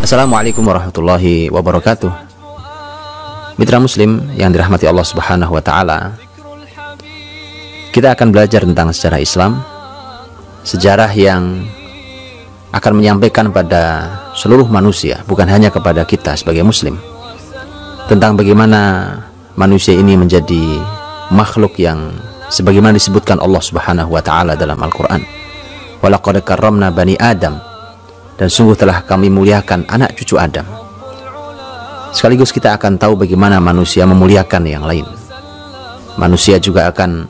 Assalamualaikum warahmatullahi wabarakatuh. Mitra muslim yang dirahmati Allah Subhanahu wa taala, kita akan belajar tentang sejarah Islam, sejarah yang akan menyampaikan pada seluruh manusia, bukan hanya kepada kita sebagai muslim, tentang bagaimana manusia ini menjadi makhluk yang sebagaimana disebutkan Allah Subhanahu wa taala dalam Al-Qur'an. Walaqad karramna bani Adam, dan sungguh telah kami muliakan anak cucu Adam. Sekaligus kita akan tahu bagaimana manusia memuliakan yang lain. Manusia juga akan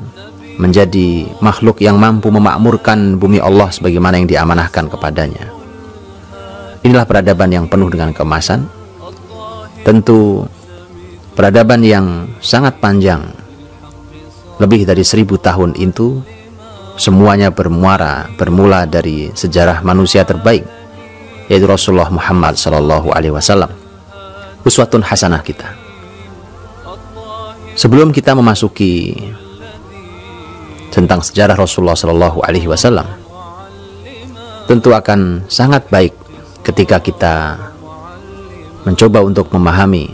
menjadi makhluk yang mampu memakmurkan bumi Allah sebagaimana yang diamanahkan kepadanya. Inilah peradaban yang penuh dengan keemasan. Tentu peradaban yang sangat panjang, lebih dari 1000 tahun itu, semuanya bermula dari sejarah manusia terbaik, yaitu Rasulullah Muhammad SAW, uswatun hasanah kita. Sebelum kita memasuki tentang sejarah Rasulullah SAW, tentu akan sangat baik ketika kita mencoba untuk memahami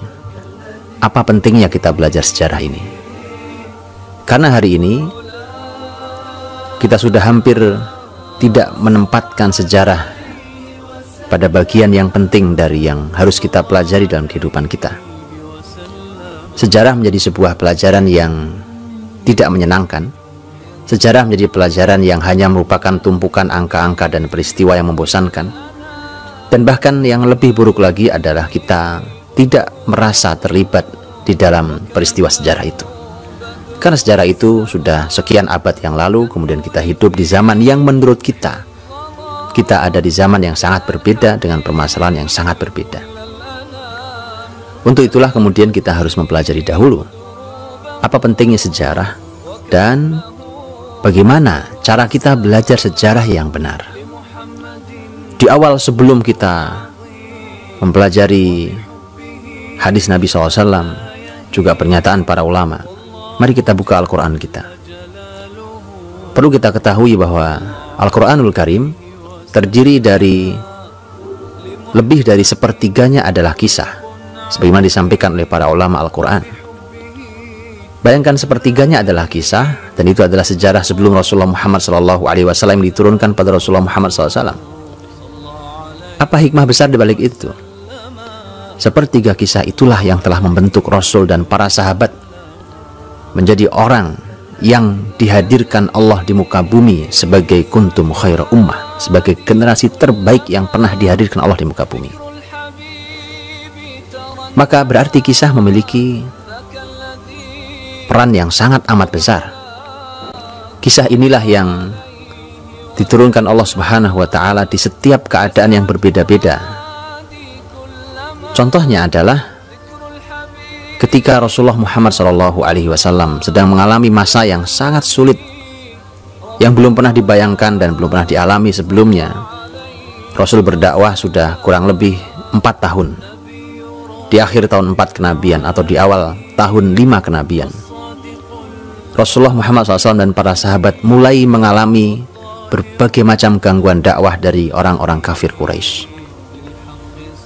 apa pentingnya kita belajar sejarah ini. Karena hari ini kita sudah hampir tidak menempatkan sejarah pada bagian yang penting dari yang harus kita pelajari dalam kehidupan kita. Sejarah menjadi sebuah pelajaran yang tidak menyenangkan. Sejarah menjadi pelajaran yang hanya merupakan tumpukan angka-angka dan peristiwa yang membosankan. Dan bahkan yang lebih buruk lagi adalah kita tidak merasa terlibat di dalam peristiwa sejarah itu. Karena sejarah itu sudah sekian abad yang lalu, kemudian kita hidup di zaman yang menurut kita ada di zaman yang sangat berbeda dengan permasalahan yang sangat berbeda. Untuk itulah kemudian kita harus mempelajari dahulu apa pentingnya sejarah dan bagaimana cara kita belajar sejarah yang benar. Di awal, sebelum kita mempelajari hadis Nabi SAW, juga pernyataan para ulama, mari kita buka Al-Quran kita. Perlu kita ketahui bahwa Al-Quranul Karim terdiri dari lebih dari sepertiganya adalah kisah, sebagaimana disampaikan oleh para ulama Al-Quran. Bayangkan, sepertiganya adalah kisah, dan itu adalah sejarah sebelum Rasulullah Muhammad SAW yang diturunkan pada Rasulullah Muhammad SAW. Apa hikmah besar di balik itu? Sepertiga kisah itulah yang telah membentuk Rasul dan para sahabat menjadi orang yang dihadirkan Allah di muka bumi sebagai kuntum khaira ummah, sebagai generasi terbaik yang pernah dihadirkan Allah di muka bumi. Maka berarti kisah memiliki peran yang sangat amat besar. Kisah inilah yang diturunkan Allah Subhanahu wa taala di setiap keadaan yang berbeda-beda. Contohnya adalah ketika Rasulullah Muhammad SAW sedang mengalami masa yang sangat sulit, yang belum pernah dibayangkan dan belum pernah dialami sebelumnya. Rasul berdakwah sudah kurang lebih 4 tahun, di akhir tahun 4 kenabian atau di awal tahun 5 kenabian. Rasulullah Muhammad SAW dan para sahabat mulai mengalami berbagai macam gangguan dakwah dari orang-orang kafir Quraisy.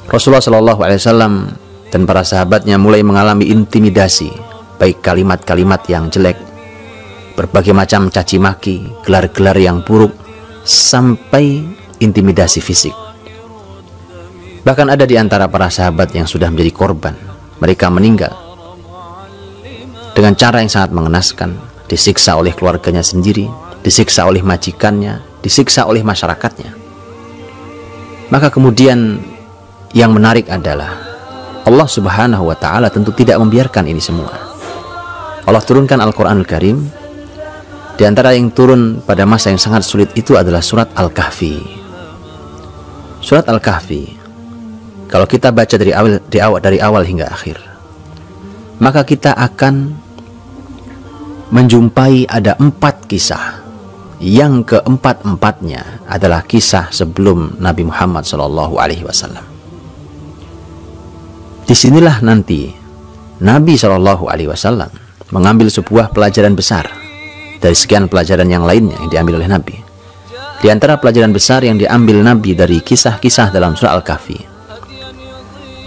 Rasulullah SAW dan para sahabatnya mulai mengalami intimidasi, baik kalimat-kalimat yang jelek, berbagai macam caci maki, gelar-gelar yang buruk, sampai intimidasi fisik. Bahkan ada di antara para sahabat yang sudah menjadi korban. Mereka meninggal dengan cara yang sangat mengenaskan, disiksa oleh keluarganya sendiri, disiksa oleh majikannya, disiksa oleh masyarakatnya. Maka kemudian yang menarik adalah Allah Subhanahu wa ta'ala tentu tidak membiarkan ini semua. Allah turunkan Al-Quranul Karim. Di antara yang turun pada masa yang sangat sulit itu adalah surat Al-Kahfi. Surat Al-Kahfi, kalau kita baca dari awal hingga akhir, maka kita akan menjumpai ada 4 kisah. Yang keempat-empatnya adalah kisah sebelum Nabi Muhammad SAW. Disinilah nanti Nabi SAW mengambil sebuah pelajaran besar dari sekian pelajaran yang lainnya yang diambil oleh Nabi. Di antara pelajaran besar yang diambil Nabi dari kisah-kisah dalam surah Al-Kahfi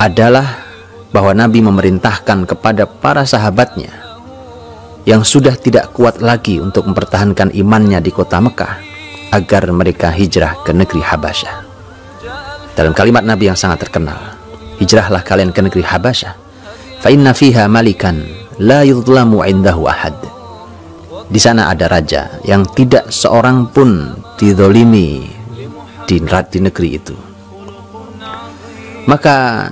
adalah bahwa Nabi memerintahkan kepada para sahabatnya yang sudah tidak kuat lagi untuk mempertahankan imannya di kota Mekah agar mereka hijrah ke negeri Habasyah. Dalam kalimat Nabi yang sangat terkenal, hijrahlah kalian ke negeri Habasyah, fa inna fiha malikan la yudlamu indahu ahad. Di sana ada raja yang tidak seorang pun dizalimi di negeri itu. Maka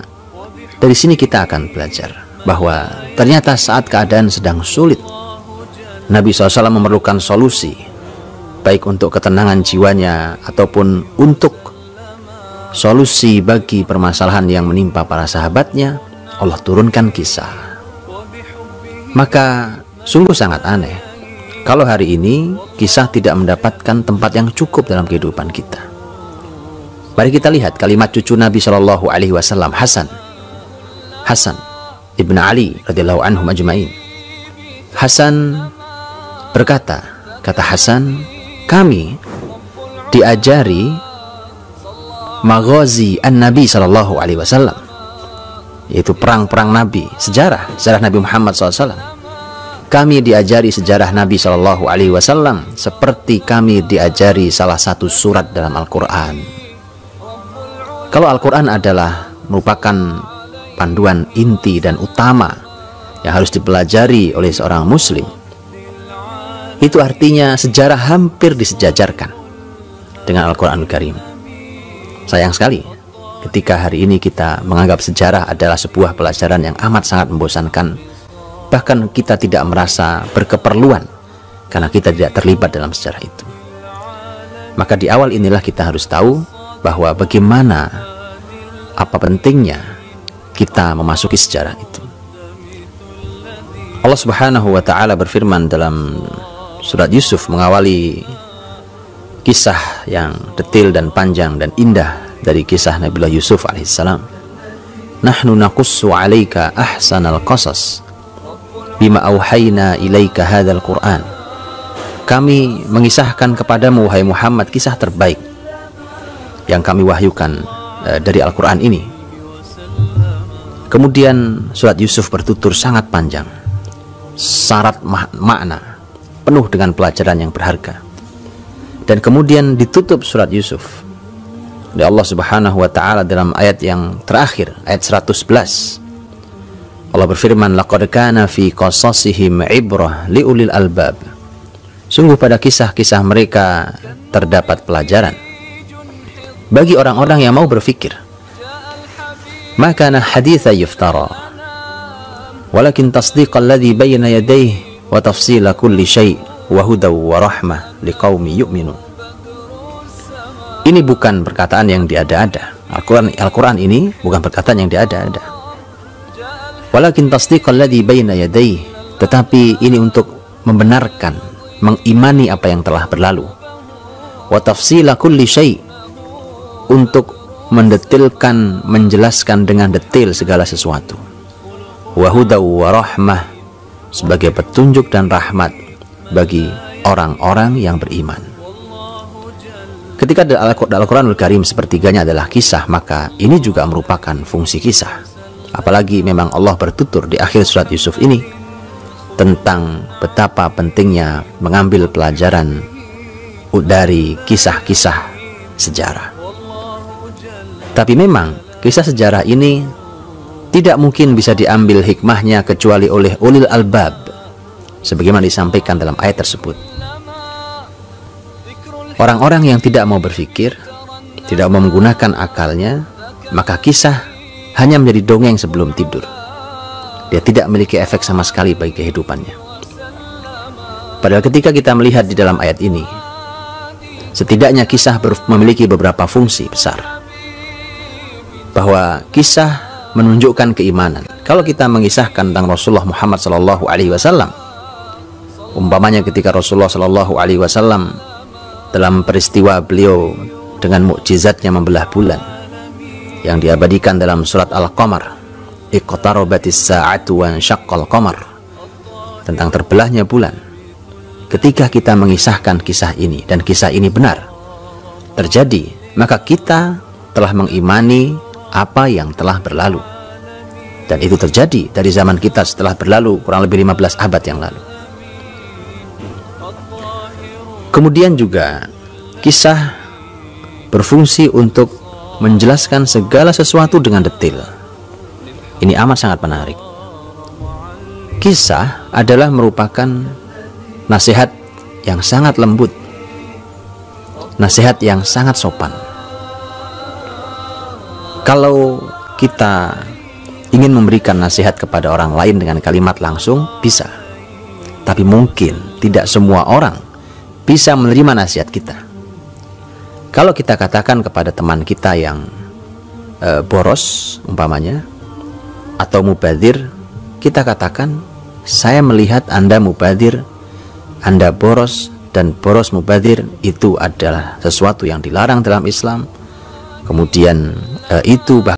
dari sini kita akan belajar bahwa ternyata saat keadaan sedang sulit, Nabi SAW memerlukan solusi, baik untuk ketenangan jiwanya ataupun untuk solusi bagi permasalahan yang menimpa para sahabatnya. Allah turunkan kisah. Maka sungguh sangat aneh kalau hari ini kisah tidak mendapatkan tempat yang cukup dalam kehidupan kita. Mari kita lihat kalimat cucu Nabi SAW, Hasan ibn Ali radhiyallahu anhum ajma'in. Hasan berkata, kata Hasan, kami diajari maghazi an-Nabi SAW, yaitu perang-perang Nabi, sejarah Nabi Muhammad SAW. Kami diajari sejarah Nabi SAW seperti kami diajari salah satu surat dalam Al-Quran. Kalau Al-Quran adalah merupakan panduan inti dan utama yang harus dipelajari oleh seorang muslim, itu artinya sejarah hampir disejajarkan dengan Al-Quranul Karim. Sayang sekali ketika hari ini kita menganggap sejarah adalah sebuah pelajaran yang amat sangat membosankan, bahkan kita tidak merasa berkeperluan karena kita tidak terlibat dalam sejarah itu. Maka di awal inilah kita harus tahu bahwa bagaimana, apa pentingnya kita memasuki sejarah itu. Allah Subhanahu wa ta'ala berfirman dalam surat Yusuf mengawali kisah yang detail dan panjang dan indah dari kisah Nabiullah Yusuf alaihissalam. Nahnu naqussu 'alaika ahsanal qasas bima auhayna ilaika hadzal Qur'an. Kami mengisahkan kepadamu wahai Muhammad kisah terbaik yang kami wahyukan dari Al-Quran ini. Kemudian surat Yusuf bertutur sangat panjang, syarat makna, penuh dengan pelajaran yang berharga. Dan kemudian ditutup surat Yusuf oleh Allah Subhanahu wa ta'ala dalam ayat yang terakhir, ayat 111. Allah berfirman, laqad kana fi qasasihim ibrah liulil albab. Sungguh pada kisah-kisah mereka terdapat pelajaran bagi orang-orang yang mau berfikir. Maka kana haditha yuftara walakin tasdiqal ladzi bayna yadayhi wa tafsila kulli syai' wa hudaw wa rahmah liqaumi yu'minun. Ini bukan perkataan yang diada-ada. Al-Quran ini bukan perkataan yang diada-ada. Walakin tasdiqal ladzi bayna yadayhi, tetapi ini untuk membenarkan, mengimani apa yang telah berlalu. Wa tafsila kulli syai', untuk mendetilkan, menjelaskan dengan detail segala sesuatu. Wa hudaw wa rahmah, sebagai petunjuk dan rahmat bagi orang-orang yang beriman. Ketika Al-Quranul Karim sepertiganya adalah kisah, maka ini juga merupakan fungsi kisah. Apalagi memang Allah bertutur di akhir surat Yusuf ini tentang betapa pentingnya mengambil pelajaran dari kisah-kisah sejarah. Tapi memang kisah sejarah ini tidak mungkin bisa diambil hikmahnya kecuali oleh ulil albab, sebagaimana disampaikan dalam ayat tersebut. Orang-orang yang tidak mau berpikir, tidak mau menggunakan akalnya, maka kisah hanya menjadi dongeng sebelum tidur. Dia tidak memiliki efek sama sekali bagi kehidupannya. Padahal ketika kita melihat di dalam ayat ini, setidaknya kisah memiliki beberapa fungsi besar. Bahwa kisah menunjukkan keimanan. Kalau kita mengisahkan tentang Rasulullah Muhammad SAW, umpamanya ketika Rasulullah SAW dalam peristiwa beliau dengan mukjizatnya membelah bulan yang diabadikan dalam surat Al-Qamar, iqtarabatis sa'atu wa syaqqal qamar, tentang terbelahnya bulan. Ketika kita mengisahkan kisah ini dan kisah ini benar terjadi, maka kita telah mengimani apa yang telah berlalu. Dan itu terjadi dari zaman kita setelah berlalu kurang lebih 15 abad yang lalu. Kemudian juga kisah berfungsi untuk menjelaskan segala sesuatu dengan detail. Ini amat sangat menarik. Kisah adalah merupakan nasihat yang sangat lembut, nasihat yang sangat sopan. Kalau kita ingin memberikan nasihat kepada orang lain dengan kalimat langsung, bisa. Tapi mungkin tidak semua orang bisa menerima nasihat kita. Kalau kita katakan kepada teman kita yang boros umpamanya, atau mubadzir, kita katakan, saya melihat Anda mubadzir, Anda boros, dan boros mubadzir itu adalah sesuatu yang dilarang dalam Islam. Kemudian itu bahkan